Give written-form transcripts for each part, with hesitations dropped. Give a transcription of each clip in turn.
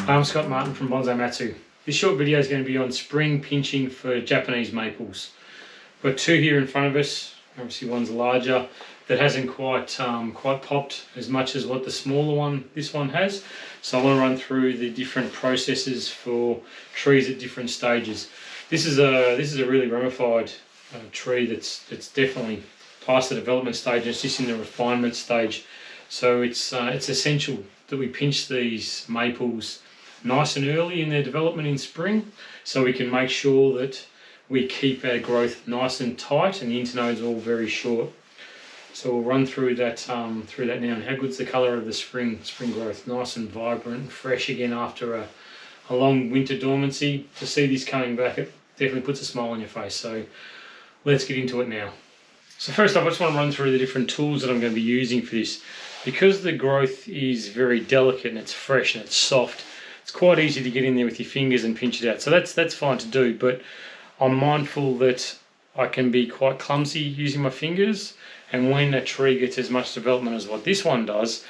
I'm Scott Martin from Bonsai Matsu. This short video is going to be on spring pinching for Japanese maples. We've got two here in front of us. Obviously one's larger, that hasn't quite popped as much as what the smaller one, this one has. So I want to run through the different processes for trees at different stages. This is a really ramified tree that's definitely past the development stage, and it's just in the refinement stage. So it's essential that we pinch these maples nice and early in their development in spring, so we can make sure that we keep our growth nice and tight and the internodes all very short. So we'll run through that now. And how good's the colour of the spring growth? Nice and vibrant and fresh again after a long winter dormancy. To see this coming back, it definitely puts a smile on your face. So let's get into it now. So first up, I just want to run through the different tools that I'm going to be using for this. Because the growth is very delicate and it's fresh and it's soft, it's quite easy to get in there with your fingers and pinch it out. So that's fine to do, but I'm mindful that I can be quite clumsy using my fingers, and when a tree gets as much development as what this one does,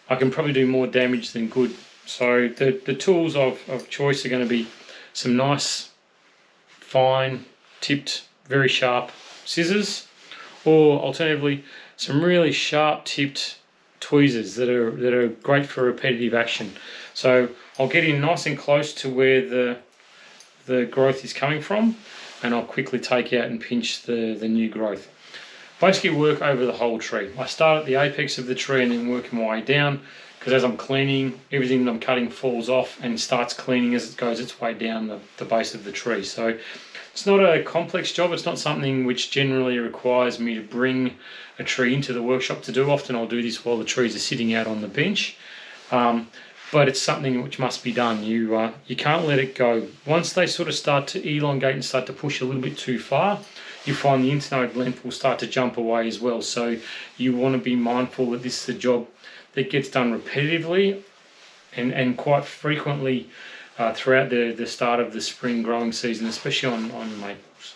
I can probably do more damage than good. So the tools of choice are going to be some nice, fine, tipped, very sharp scissors, or alternatively, some really sharp tipped tweezers that are great for repetitive action. So I'll get in nice and close to where the growth is coming from, and I'll quickly take out and pinch the new growth. Basically work over the whole tree. I start at the apex of the tree and then work my way down, because as I'm cleaning, everything that I'm cutting falls off and starts cleaning as it goes its way down the base of the tree. So it's not a complex job. It's not something which generally requires me to bring a tree into the workshop to do. Often I'll do this while the trees are sitting out on the bench. But it's something which must be done. You can't let it go. Once they sort of start to elongate and start to push a little bit too far, you find the internode length will start to jump away as well. So you want to be mindful that this is a job that gets done repetitively and quite frequently throughout the start of the spring growing season, especially on maples.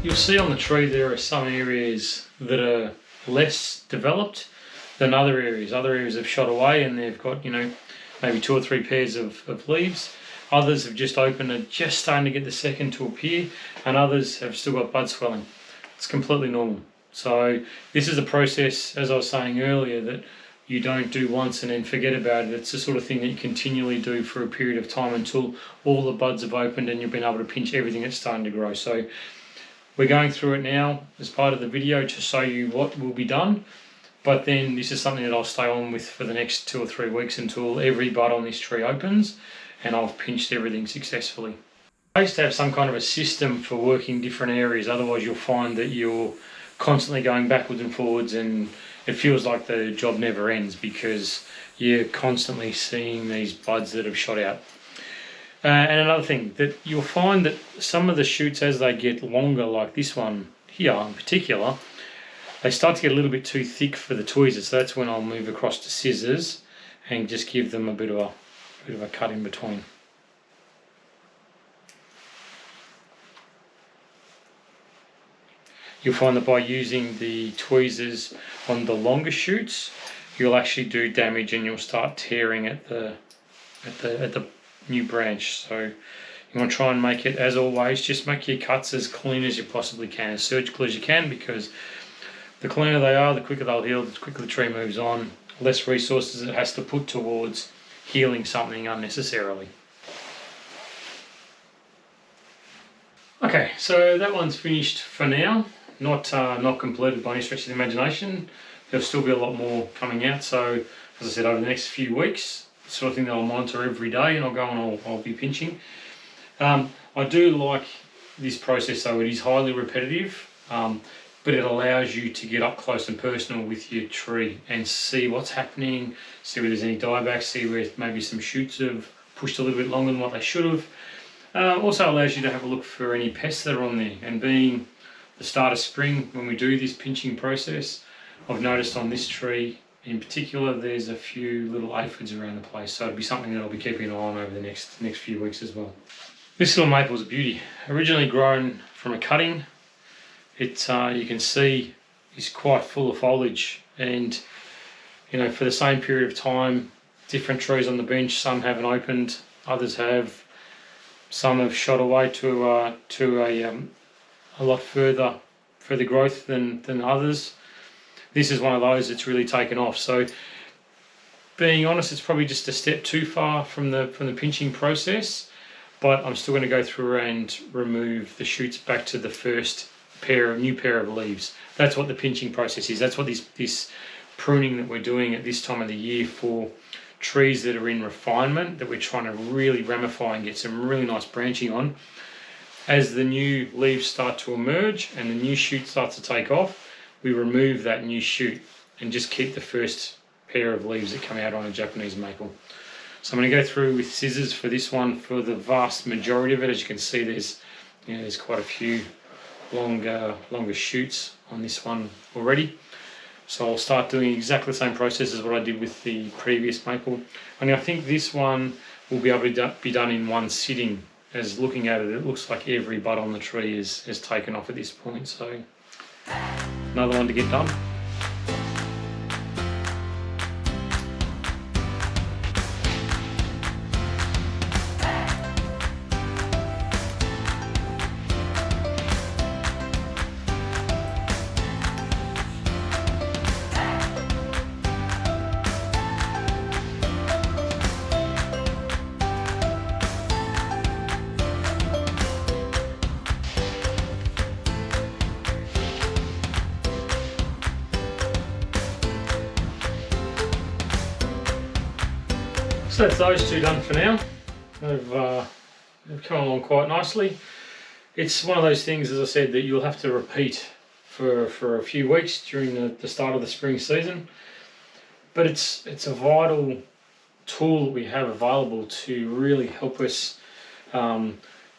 You'll see on the tree there are some areas that are less developed than other areas. Other areas have shot away and they've got, maybe 2 or 3 pairs of leaves. Others have just opened and just starting to get the second to appear, and others have still got bud swelling. It's completely normal. So this is a process, as I was saying earlier, that you don't do once and then forget about it. It's the sort of thing that you continually do for a period of time until all the buds have opened and you've been able to pinch everything that's starting to grow. So we're going through it now as part of the video to show you what will be done, but then this is something that I'll stay on with for the next 2 or 3 weeks until every bud on this tree opens and I've pinched everything successfully. I used to have some kind of a system for working different areas, otherwise you'll find that you're constantly going backwards and forwards and it feels like the job never ends because you're constantly seeing these buds that have shot out. And another thing, that you'll find that some of the shoots, as they get longer, like this one here in particular, they start to get a little bit too thick for the tweezers. So that's when I'll move across to scissors and just give them a bit of a cut in between. You'll find that by using the tweezers on the longer shoots, you'll actually do damage and you'll start tearing at the new branch. So you want to try and make it, as always, just make your cuts as clean as you possibly can, as surgical as you can, because the cleaner they are, the quicker they'll heal, the quicker the tree moves on, less resources it has to put towards healing something unnecessarily. Okay, so that one's finished for now. Not completed by any stretch of the imagination. There'll still be a lot more coming out, so as I said, over the next few weeks, sort of thing that I'll monitor every day, and I'll go and I'll be pinching. I do like this process though. It is highly repetitive. but it allows you to get up close and personal with your tree and see what's happening, see where there's any diebacks, see where maybe some shoots have pushed a little bit longer than what they should have. Also allows you to have a look for any pests that are on there. And being the start of spring, when we do this pinching process, I've noticed on this tree in particular there's a few little aphids around the place, so it'll be something that I'll be keeping an eye on over the next few weeks as well. This little maple is a beauty. Originally grown from a cutting, it you can see is quite full of foliage, and you know, for the same period of time, different trees on the bench, some haven't opened, others have. Some have shot away to a lot further growth than others. This is one of those that's really taken off. So, being honest, it's probably just a step too far from the pinching process. But I'm still going to go through and remove the shoots back to the first new pair of leaves. That's what the pinching process is. That's what this pruning that we're doing at this time of the year for trees that are in refinement, that we're trying to really ramify and get some really nice branching on. As the new leaves start to emerge and the new shoot starts to take off, we remove that new shoot and just keep the first pair of leaves that come out on a Japanese maple. So I'm going to go through with scissors for this one for the vast majority of it. As you can see, there's quite a few longer shoots on this one already. So I'll start doing exactly the same process as what I did with the previous maple. And I think this one will be able to be done in one sitting. As looking at it, it looks like every bud on the tree is taken off at this point. So another one to get done. So that's those two done for now. They've come along quite nicely. It's one of those things, as I said, that you'll have to repeat for a few weeks during the start of the spring season. But it's a vital tool that we have available to really help us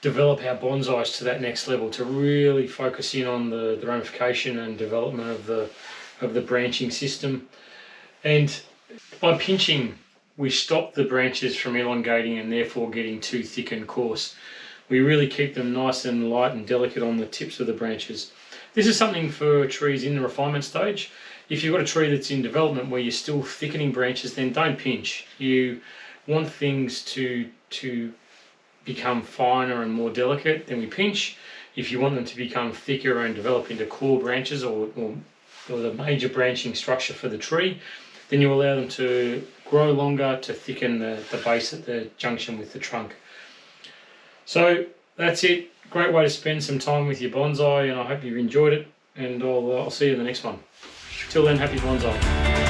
develop our bonsais to that next level, to really focus in on the ramification and development of the branching system. And by pinching, we stop the branches from elongating and therefore getting too thick and coarse. We really keep them nice and light and delicate on the tips of the branches. This is something for trees in the refinement stage. If you've got a tree that's in development where you're still thickening branches, then don't pinch. You want things to become finer and more delicate, then we pinch. If you want them to become thicker and develop into core branches or the major branching structure for the tree, then you allow them to grow longer to thicken the base at the junction with the trunk. So that's it. Great way to spend some time with your bonsai, and I hope you've enjoyed it, and I'll see you in the next one. Till then, happy bonsai.